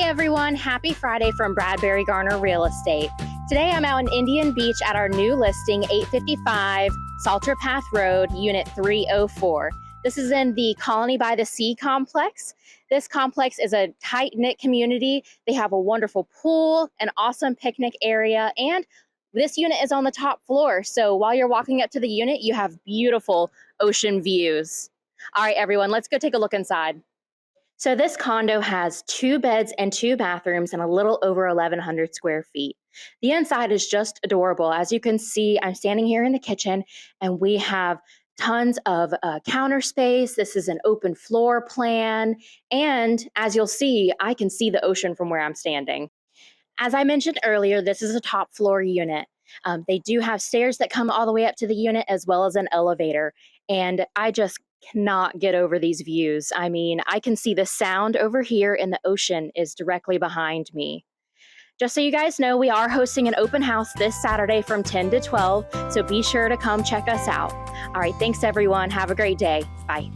everyone, happy Friday from Bradbury Garner Real Estate. Today I'm out in Indian Beach at our new listing, 855 Salter Path Road, Unit 304. This is in the Colony by the Sea complex. This complex is a tight-knit community. They have a wonderful pool, an awesome picnic area, and this unit is on the top floor. So while you're walking up to the unit, you have beautiful ocean views. All right, everyone, let's go take a look inside. So this condo has 2 beds and 2 bathrooms and a little over 1,100 square feet. The inside is just adorable. As you can see, I'm standing here in the kitchen and we have tons of counter space. This is an open floor plan. And as you'll see, I can see the ocean from where I'm standing. As I mentioned earlier, this is a top floor unit. They do have stairs that come all the way up to the unit as well as an elevator. And I just cannot get over these views. I mean, I can see the sound over here and the ocean is directly behind me. Just so you guys know, we are hosting an open house this Saturday from 10 to 12, so be sure to come check us out. All right, thanks everyone. Have a great day. Bye.